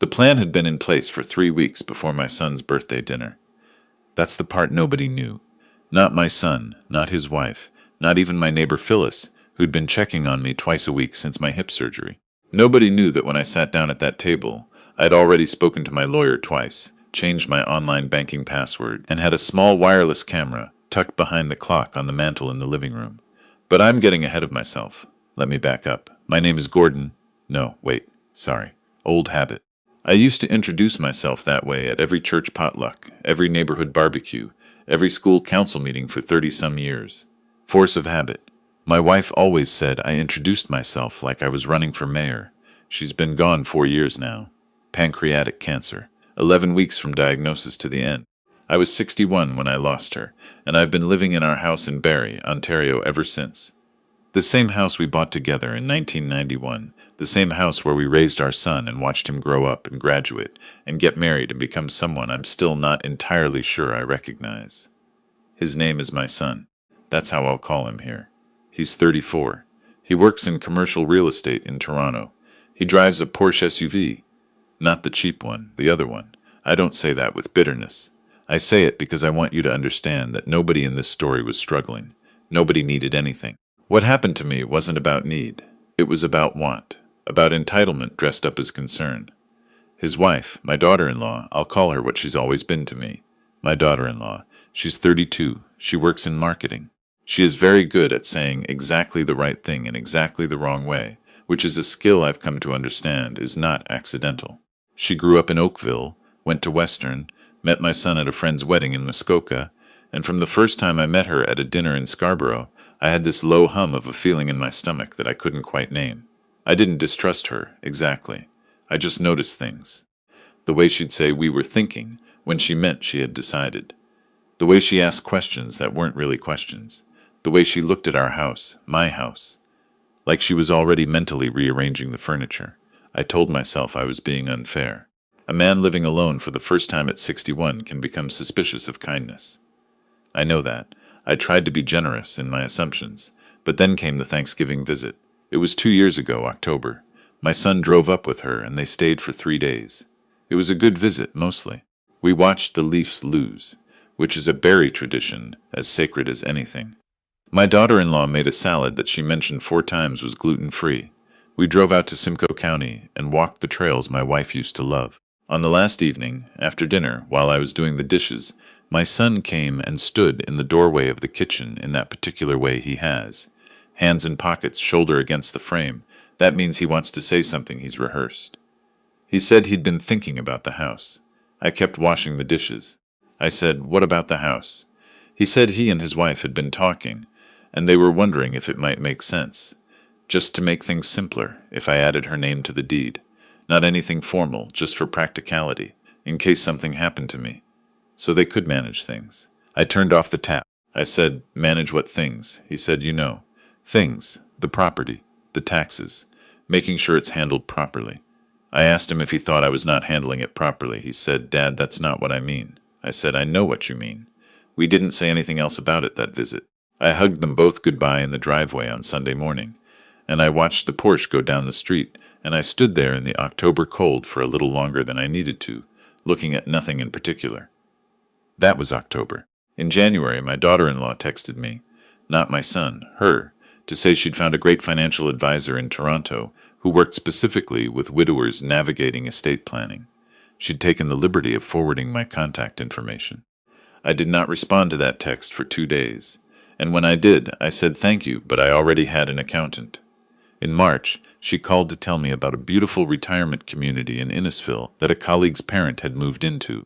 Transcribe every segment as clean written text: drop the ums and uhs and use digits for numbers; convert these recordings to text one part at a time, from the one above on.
The plan had been in place for 3 weeks before my son's birthday dinner. That's the part nobody knew. Not my son, not his wife, not even my neighbor Phyllis, who'd been checking on me twice a week since my hip surgery. Nobody knew that when I sat down at that table, I'd already spoken to my lawyer twice, changed my online banking password, and had a small wireless camera tucked behind the clock on the mantel in the living room. But I'm getting ahead of myself. Let me back up. My name is Gordon. No, wait, sorry. Old habit. I used to introduce myself that way at every church potluck, every neighborhood barbecue, every school council meeting for 30-some years. Force of habit. My wife always said I introduced myself like I was running for mayor. She's been gone 4 years now. Pancreatic cancer. 11 weeks from diagnosis to the end. I was 61 when I lost her, and I've been living in our house in Barrie, Ontario ever since. The same house we bought together in 1991, the same house where we raised our son and watched him grow up and graduate and get married and become someone I'm still not entirely sure I recognize. His name is my son. That's how I'll call him here. He's 34. He works in commercial real estate in Toronto. He drives a Porsche SUV. Not the cheap one, the other one. I don't say that with bitterness. I say it because I want you to understand that nobody in this story was struggling. Nobody needed anything. What happened to me wasn't about need. It was about want, about entitlement dressed up as concern. His wife, my daughter-in-law, I'll call her what she's always been to me. My daughter-in-law. She's 32. She works in marketing. She is very good at saying exactly the right thing in exactly the wrong way, which is a skill I've come to understand is not accidental. She grew up in Oakville, went to Western, met my son at a friend's wedding in Muskoka, and from the first time I met her at a dinner in Scarborough, I had this low hum of a feeling in my stomach that I couldn't quite name. I didn't distrust her, exactly. I just noticed things. The way she'd say we were thinking when she meant she had decided. The way she asked questions that weren't really questions. The way she looked at our house, my house, like she was already mentally rearranging the furniture. I told myself I was being unfair. A man living alone for the first time at 61 can become suspicious of kindness. I know that. I tried to be generous in my assumptions, but then came the Thanksgiving visit. It was 2 years ago, October. My son drove up with her, and they stayed for 3 days. It was a good visit, mostly. We watched the Leafs lose, which is a Barrie tradition as sacred as anything. My daughter-in-law made a salad that she mentioned 4 times was gluten-free. We drove out to Simcoe County and walked the trails my wife used to love. On the last evening, after dinner, while I was doing the dishes, my son came and stood in the doorway of the kitchen in that particular way he has. Hands in pockets, shoulder against the frame. That means he wants to say something he's rehearsed. He said he'd been thinking about the house. I kept washing the dishes. I said, "What about the house?" He said he and his wife had been talking, and they were wondering if it might make sense. Just to make things simpler, if I added her name to the deed. Not anything formal, just for practicality, in case something happened to me. So they could manage things. I turned off the tap. I said, "Manage what things?" He said, "You know. Things. The property. The taxes. Making sure it's handled properly." I asked him if he thought I was not handling it properly. He said, "Dad, that's not what I mean." I said, "I know what you mean." We didn't say anything else about it that visit. I hugged them both goodbye in the driveway on Sunday morning, and I watched the Porsche go down the street, and I stood there in the October cold for a little longer than I needed to, looking at nothing in particular. That was October. In January, my daughter-in-law texted me, not my son, her, to say she'd found a great financial advisor in Toronto who worked specifically with widowers navigating estate planning. She'd taken the liberty of forwarding my contact information. I did not respond to that text for 2 days, and when I did, I said thank you, but I already had an accountant. In March, she called to tell me about a beautiful retirement community in Innisfil that a colleague's parent had moved into.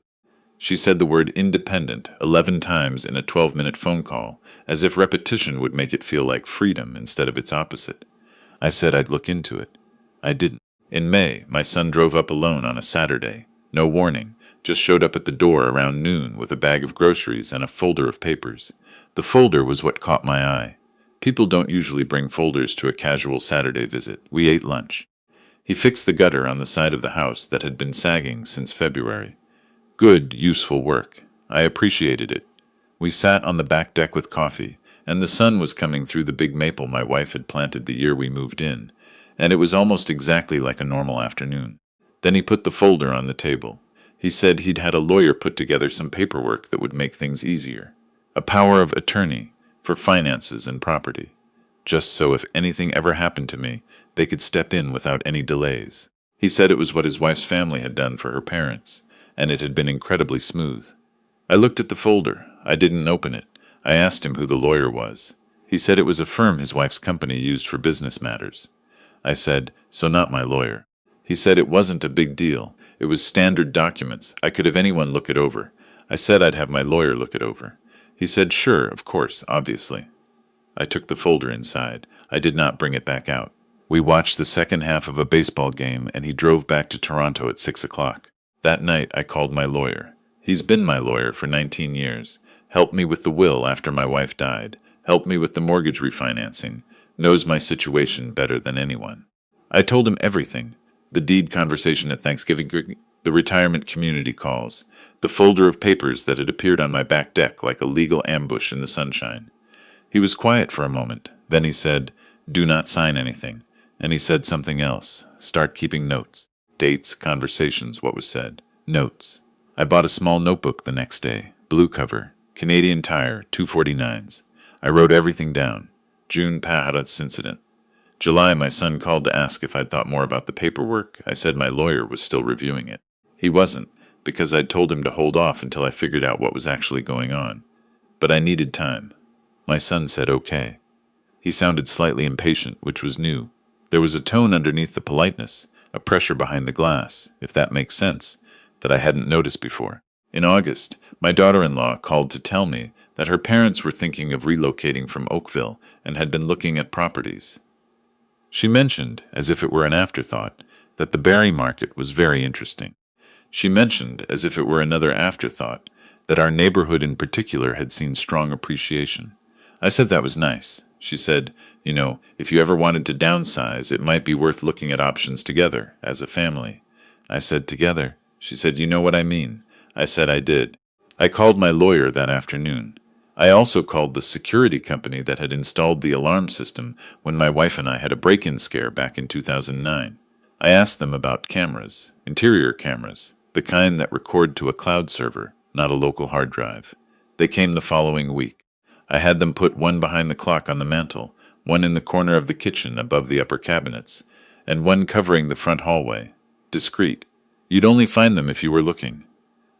She said the word independent 11 times in a 12-minute phone call, as if repetition would make it feel like freedom instead of its opposite. I said I'd look into it. I didn't. In May, my son drove up alone on a Saturday. No warning, just showed up at the door around noon with a bag of groceries and a folder of papers. The folder was what caught my eye. People don't usually bring folders to a casual Saturday visit. We ate lunch. He fixed the gutter on the side of the house that had been sagging since February. Good, useful work. I appreciated it. We sat on the back deck with coffee, and the sun was coming through the big maple my wife had planted the year we moved in, and it was almost exactly like a normal afternoon. Then he put the folder on the table. He said he'd had a lawyer put together some paperwork that would make things easier. A power of attorney for finances and property. Just so if anything ever happened to me, they could step in without any delays. He said it was what his wife's family had done for her parents, and it had been incredibly smooth. I looked at the folder. I didn't open it. I asked him who the lawyer was. He said it was a firm his wife's company used for business matters. I said, so not my lawyer. He said it wasn't a big deal. It was standard documents. I could have anyone look it over. I said I'd have my lawyer look it over. He said, sure, of course, obviously. I took the folder inside. I did not bring it back out. We watched the second half of a baseball game, and he drove back to Toronto at 6 o'clock. That night, I called my lawyer. He's been my lawyer for 19 years. Helped me with the will after my wife died. Helped me with the mortgage refinancing. Knows my situation better than anyone. I told him everything. The deed conversation at Thanksgiving, the retirement community calls, the folder of papers that had appeared on my back deck like a legal ambush in the sunshine. He was quiet for a moment. Then he said, do not sign anything. And he said something else. Start keeping notes. Dates, conversations, what was said. Notes. I bought a small notebook the next day. Blue cover. Canadian Tire, 249s. I wrote everything down. June, Pahadat's incident. July, my son called to ask if I'd thought more about the paperwork. I said my lawyer was still reviewing it. He wasn't, because I'd told him to hold off until I figured out what was actually going on. But I needed time. My son said okay. He sounded slightly impatient, which was new. There was a tone underneath the politeness, a pressure behind the glass, if that makes sense, that I hadn't noticed before. In August, my daughter-in-law called to tell me that her parents were thinking of relocating from Oakville and had been looking at properties. She mentioned, as if it were an afterthought, that the Barrie market was very interesting. She mentioned, as if it were another afterthought, that our neighborhood in particular had seen strong appreciation. I said that was nice. She said, if you ever wanted to downsize, it might be worth looking at options together, as a family. I said together. She said, you know what I mean. I said I did. I called my lawyer that afternoon. I also called the security company that had installed the alarm system when my wife and I had a break-in scare back in 2009. I asked them about cameras, interior cameras, the kind that record to a cloud server, not a local hard drive. They came the following week. I had them put one behind the clock on the mantel, one in the corner of the kitchen above the upper cabinets, and one covering the front hallway. Discreet. You'd only find them if you were looking.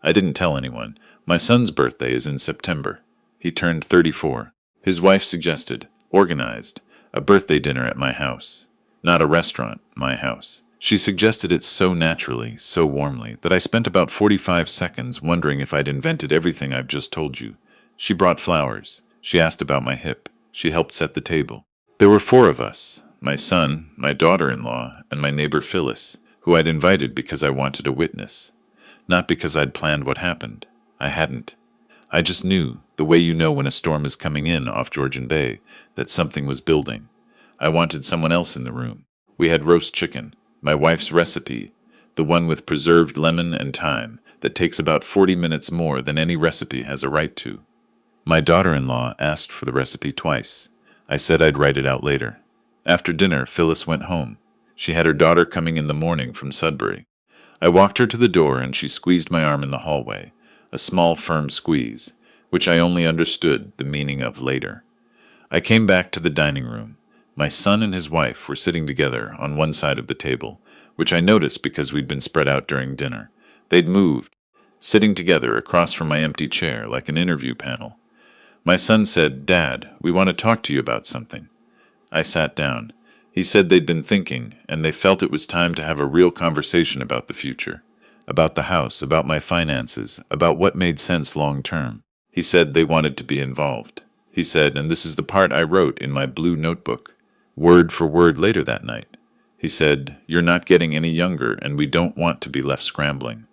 I didn't tell anyone. My son's birthday is in September. He turned 34. His wife suggested, organized, a birthday dinner at my house. Not a restaurant, my house. She suggested it so naturally, so warmly, that I spent about 45 seconds wondering if I'd invented everything I've just told you. She brought flowers. She asked about my hip. She helped set the table. There were 4 of us, my son, my daughter-in-law, and my neighbor Phyllis, who I'd invited because I wanted a witness. Not because I'd planned what happened. I hadn't. I just knew, the way you know when a storm is coming in off Georgian Bay, that something was building. I wanted someone else in the room. We had roast chicken, my wife's recipe, the one with preserved lemon and thyme, that takes about 40 minutes more than any recipe has a right to. My daughter-in-law asked for the recipe twice. I said I'd write it out later. After dinner, Phyllis went home. She had her daughter coming in the morning from Sudbury. I walked her to the door and she squeezed my arm in the hallway. A small, firm squeeze, which I only understood the meaning of later. I came back to the dining room. My son and his wife were sitting together on one side of the table, which I noticed because we'd been spread out during dinner. They'd moved, sitting together across from my empty chair like an interview panel. My son said, "Dad, we want to talk to you about something." I sat down. He said they'd been thinking, and they felt it was time to have a real conversation about the future. About the house, about my finances, about what made sense long term. He said they wanted to be involved. He said, and this is the part I wrote in my blue notebook, word for word later that night. He said, "You're not getting any younger, and we don't want to be left scrambling."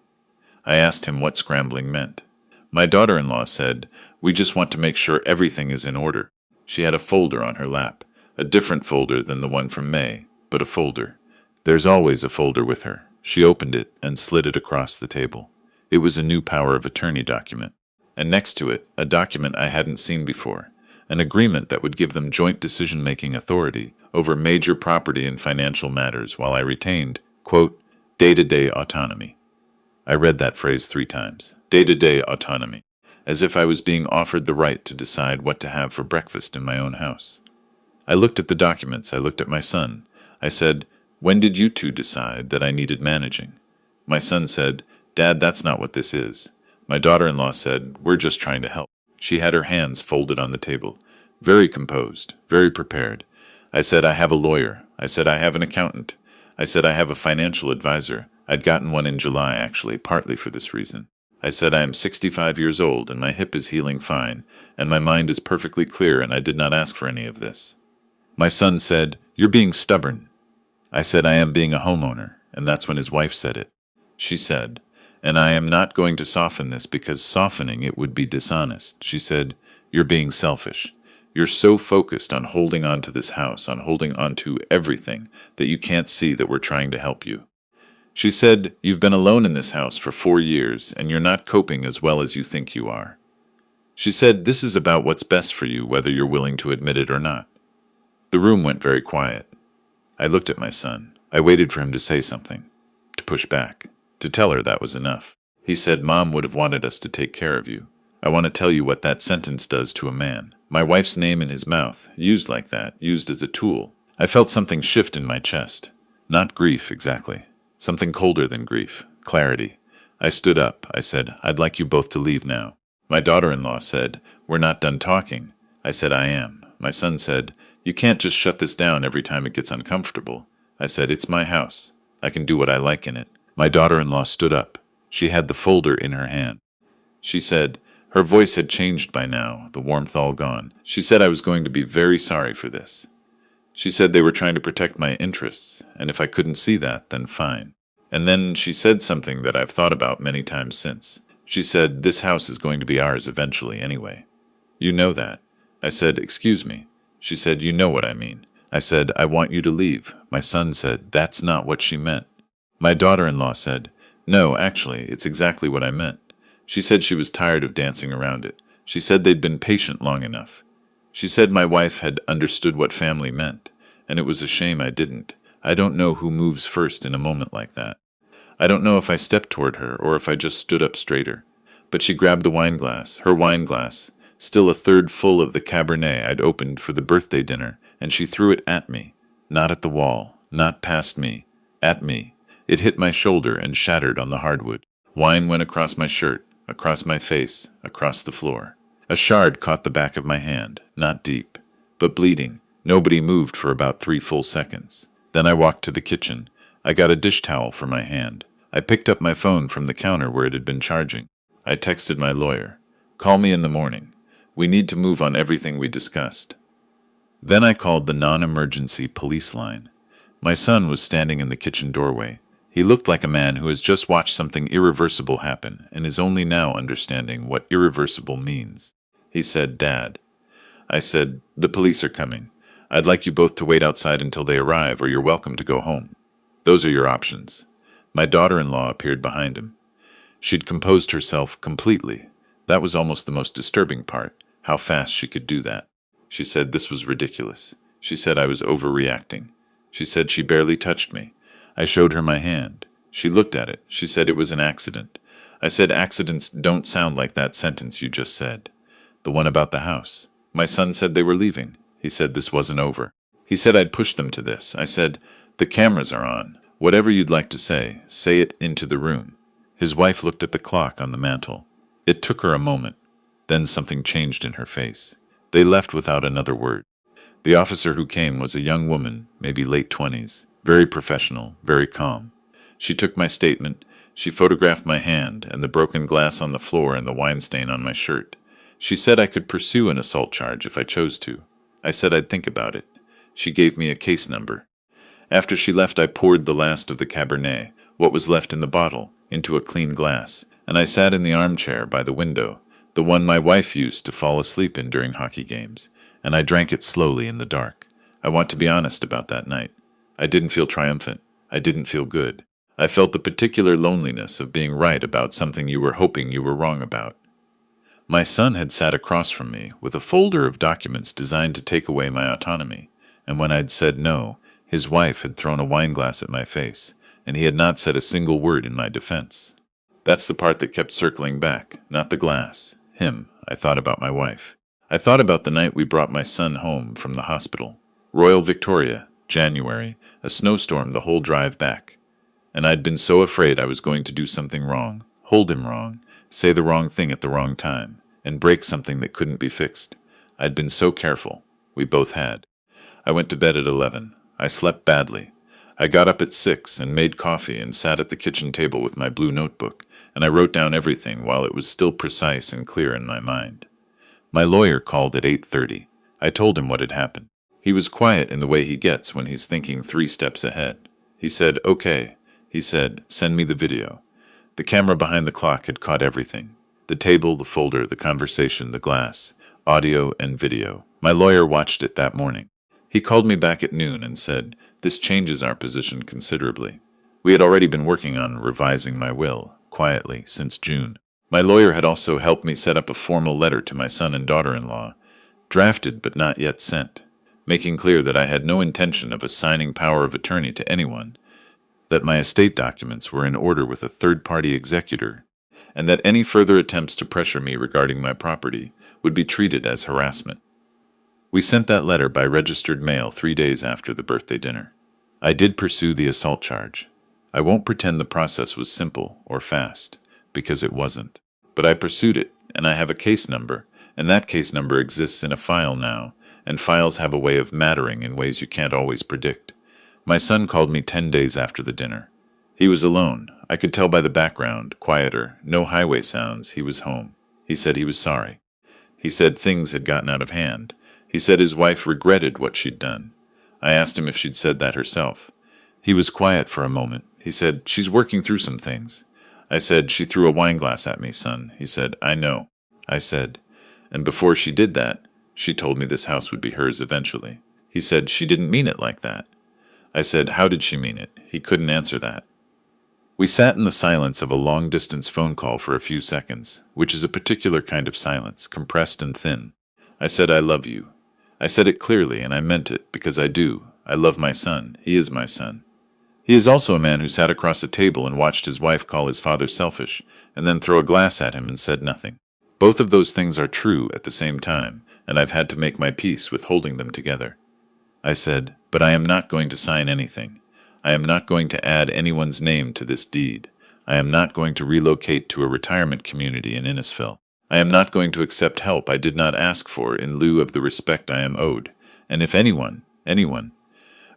I asked him what scrambling meant. My daughter-in-law said, "We just want to make sure everything is in order." She had a folder on her lap, a different folder than the one from May, but a folder. There's always a folder with her. She opened it and slid it across the table. It was a new power of attorney document. And next to it, a document I hadn't seen before, an agreement that would give them joint decision-making authority over major property and financial matters while I retained, quote, Day-to-day autonomy. I read that phrase 3 times. Day-to-day autonomy. As if I was being offered the right to decide what to have for breakfast in my own house. I looked at the documents. I looked at my son. I said, "When did you two decide that I needed managing?" My son said, "Dad, that's not what this is." My daughter-in-law said, "We're just trying to help." She had her hands folded on the table, very composed, very prepared. I said, "I have a lawyer." I said, "I have an accountant." I said, "I have a financial advisor." I'd gotten one in July, actually, partly for this reason. I said, "I am 65 years old, and my hip is healing fine, and my mind is perfectly clear, and I did not ask for any of this." My son said, "You're being stubborn." I said, "I am being a homeowner," and that's when his wife said it. She said, "And I am not going to soften this because softening it would be dishonest." She said, "You're being selfish. You're so focused on holding on to this house, on holding on to everything, that you can't see that we're trying to help you." She said, "You've been alone in this house for 4 years, and you're not coping as well as you think you are." She said, "This is about what's best for you, whether you're willing to admit it or not." The room went very quiet. I looked at my son. I waited for him to say something, to push back, to tell her that was enough. He said, "Mom would have wanted us to take care of you. I want to tell you what that sentence does to a man." My wife's name in his mouth, used like that, used as a tool. I felt something shift in my chest. Not grief, exactly. Something colder than grief. Clarity. I stood up. I said, "I'd like you both to leave now." My daughter-in-law said, "We're not done talking." I said, "I am." My son said, "You can't just shut this down every time it gets uncomfortable." I said, "It's my house. I can do what I like in it." My daughter-in-law stood up. She had the folder in her hand. She said, her voice had changed by now, the warmth all gone. She said I was going to be very sorry for this. She said they were trying to protect my interests, and if I couldn't see that, then fine. And then she said something that I've thought about many times since. She said, "This house is going to be ours eventually anyway. You know that." I said, "Excuse me." She said, "You know what I mean." I said, "I want you to leave." My son said, "That's not what she meant." My daughter-in-law said, "No, actually, it's exactly what I meant." She said she was tired of dancing around it. She said they'd been patient long enough. She said my wife had understood what family meant, and it was a shame I didn't. I don't know who moves first in a moment like that. I don't know if I stepped toward her or if I just stood up straighter. But she grabbed the wineglass, her wineglass, still a third full of the Cabernet I'd opened for the birthday dinner, and she threw it at me. Not at the wall, not past me, at me. It hit my shoulder and shattered on the hardwood. Wine went across my shirt, across my face, across the floor. A shard caught the back of my hand, not deep, but bleeding. Nobody moved for about 3 full seconds. Then I walked to the kitchen. I got a dish towel for my hand. I picked up my phone from the counter where it had been charging. I texted my lawyer. "Call me in the morning. We need to move on everything we discussed." Then I called the non-emergency police line. My son was standing in the kitchen doorway. He looked like a man who has just watched something irreversible happen and is only now understanding what irreversible means. He said, "Dad." I said, "The police are coming. I'd like you both to wait outside until they arrive, or you're welcome to go home. Those are your options." My daughter-in-law appeared behind him. She'd composed herself completely. That was almost the most disturbing part, how fast she could do that. She said this was ridiculous. She said I was overreacting. She said she barely touched me. I showed her my hand. She looked at it. She said it was an accident. I said accidents don't sound like that sentence you just said. The one about the house. My son said they were leaving. He said this wasn't over. He said I'd pushed them to this. I said, "The cameras are on. Whatever you'd like to say it into the room." His wife looked at the clock on the mantel. It took her a moment. Then something changed in her face. They left without another word. The officer who came was a young woman, maybe late 20s, very professional, very calm. She took my statement. She photographed my hand and the broken glass on the floor and the wine stain on my shirt. She said I could pursue an assault charge if I chose to. I said I'd think about it. She gave me a case number. After she left, I poured the last of the Cabernet, what was left in the bottle, into a clean glass, and I sat in the armchair by the window, the one my wife used to fall asleep in during hockey games, and I drank it slowly in the dark. I want to be honest about that night. I didn't feel triumphant. I didn't feel good. I felt the particular loneliness of being right about something you were hoping you were wrong about. My son had sat across from me with a folder of documents designed to take away my autonomy, and when I'd said no, his wife had thrown a wineglass at my face. and he had not said a single word in my defense. That's the part that kept circling back, not the glass. Him. I thought about my wife. I thought about the night we brought my son home from the hospital. Royal Victoria, January, a snowstorm the whole drive back. And I'd been so afraid I was going to do something wrong, hold him wrong, say the wrong thing at the wrong time, and break something that couldn't be fixed. I'd been so careful. We both had. I went to bed at 11. I slept badly. I got up at 6 and made coffee and sat at the kitchen table with my blue notebook, and I wrote down everything while it was still precise and clear in my mind. My lawyer called at 8:30. I told him what had happened. He was quiet in the way he gets when he's thinking 3 steps ahead. He said, "Okay." He said, "Send me the video." The camera behind the clock had caught everything. The table, the folder, the conversation, the glass, audio and video. My lawyer watched it that morning. He called me back at noon and said, "This changes our position considerably." We had already been working on revising my will, quietly, since June. My lawyer had also helped me set up a formal letter to my son and daughter-in-law, drafted but not yet sent, making clear that I had no intention of assigning power of attorney to anyone, that my estate documents were in order with a third-party executor, and that any further attempts to pressure me regarding my property would be treated as harassment. We sent that letter by registered mail 3 days after the birthday dinner. I did pursue the assault charge. I won't pretend the process was simple or fast, because it wasn't. But I pursued it, and I have a case number, and that case number exists in a file now, and files have a way of mattering in ways you can't always predict. My son called me 10 days after the dinner. He was alone. I could tell by the background, quieter, no highway sounds, he was home. He said he was sorry. He said things had gotten out of hand. He said his wife regretted what she'd done. I asked him if she'd said that herself. He was quiet for a moment. He said, "She's working through some things." I said, "She threw a wine glass at me, son." He said, "I know." I said, "And before she did that, she told me this house would be hers eventually." He said, "She didn't mean it like that." I said, "How did she mean it?" He couldn't answer that. We sat in the silence of a long-distance phone call for a few seconds, which is a particular kind of silence, compressed and thin. I said, "I love you." I said it clearly, and I meant it, because I do. I love my son. He is my son. He is also a man who sat across a table and watched his wife call his father selfish, and then throw a glass at him and said nothing. Both of those things are true at the same time, and I've had to make my peace with holding them together. I said, "But I am not going to sign anything. I am not going to add anyone's name to this deed. I am not going to relocate to a retirement community in Innisfil. I am not going to accept help I did not ask for in lieu of the respect I am owed. And if anyone,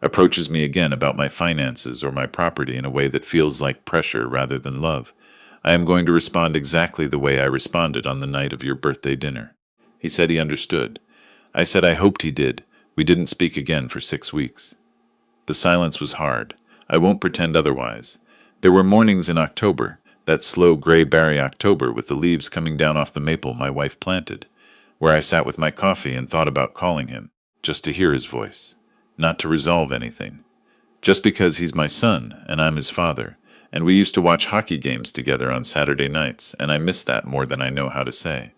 approaches me again about my finances or my property in a way that feels like pressure rather than love, I am going to respond exactly the way I responded on the night of your birthday dinner." He said he understood. I said I hoped he did. We didn't speak again for 6 weeks. The silence was hard. I won't pretend otherwise. There were mornings in October, that slow gray berry October with the leaves coming down off the maple my wife planted, where I sat with my coffee and thought about calling him, just to hear his voice, not to resolve anything. Just because he's my son and I'm his father, and we used to watch hockey games together on Saturday nights, and I miss that more than I know how to say.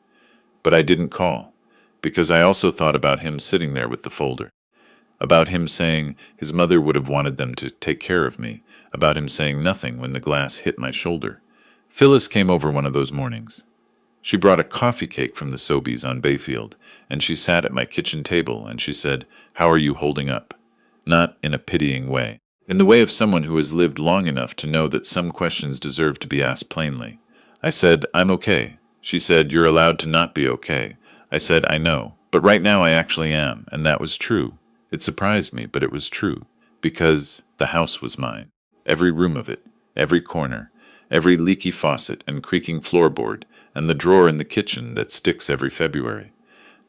But I didn't call, because I also thought about him sitting there with the folder, about him saying his mother would have wanted them to take care of me, about him saying nothing when the glass hit my shoulder. Phyllis came over one of those mornings. She brought a coffee cake from the Sobeys on Bayfield, and she sat at my kitchen table, and she said, "How are you holding up?" Not in a pitying way, in the way of someone who has lived long enough to know that some questions deserve to be asked plainly. I said, "I'm okay." She said, "You're allowed to not be okay." I said, "I know, but right now I actually am," and that was true. It surprised me, but it was true, because the house was mine. Every room of it, every corner, every leaky faucet and creaking floorboard, and the drawer in the kitchen that sticks every February.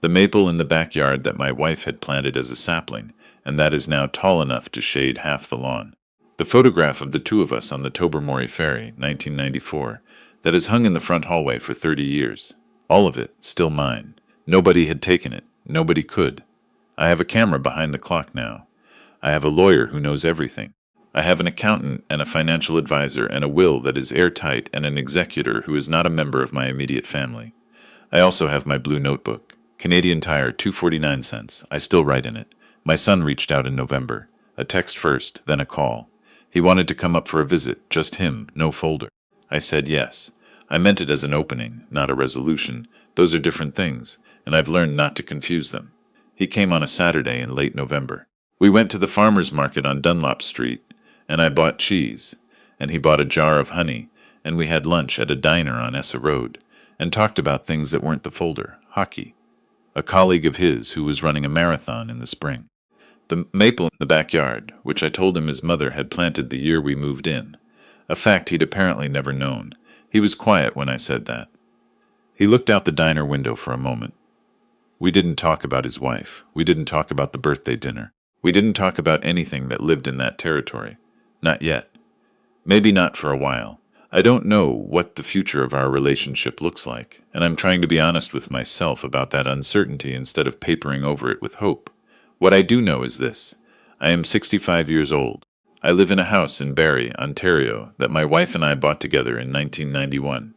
The maple in the backyard that my wife had planted as a sapling, and that is now tall enough to shade half the lawn. The photograph of the two of us on the Tobermory Ferry, 1994, that has hung in the front hallway for 30 years. All of it still mine. Nobody had taken it. Nobody could. I have a camera behind the clock now. I have a lawyer who knows everything. I have an accountant and a financial advisor and a will that is airtight and an executor who is not a member of my immediate family. I also have my blue notebook. Canadian Tire, 2.49 cents. I still write in it. My son reached out in November. A text first, then a call. He wanted to come up for a visit, just him, no folder. I said yes. I meant it as an opening, not a resolution. Those are different things, and I've learned not to confuse them. He came on a Saturday in late November. We went to the farmer's market on Dunlop Street, and I bought cheese, and he bought a jar of honey, and we had lunch at a diner on Essa Road, and talked about things that weren't the folder, hockey. A colleague of his who was running a marathon in the spring. The maple in the backyard, which I told him his mother had planted the year we moved in, a fact he'd apparently never known. He was quiet when I said that. He looked out the diner window for a moment. We didn't talk about his wife. We didn't talk about the birthday dinner. We didn't talk about anything that lived in that territory. Not yet. Maybe not for a while. I don't know what the future of our relationship looks like, and I'm trying to be honest with myself about that uncertainty instead of papering over it with hope. What I do know is this. I am 65 years old. I live in a house in Barrie, Ontario, that my wife and I bought together in 1991.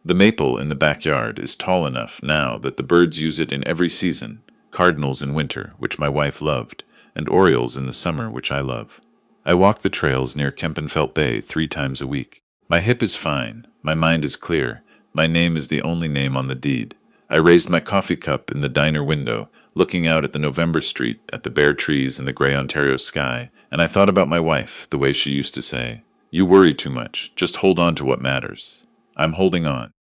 The maple in the backyard is tall enough now that the birds use it in every season, cardinals in winter, which my wife loved, and orioles in the summer, which I love. I walk the trails near Kempenfelt Bay 3 times a week. My hip is fine, my mind is clear, my name is the only name on the deed. I raised my coffee cup in the diner window, looking out at the November street, at the bare trees and the gray Ontario sky, and I thought about my wife, the way she used to say, "You worry too much, just hold on to what matters." I'm holding on.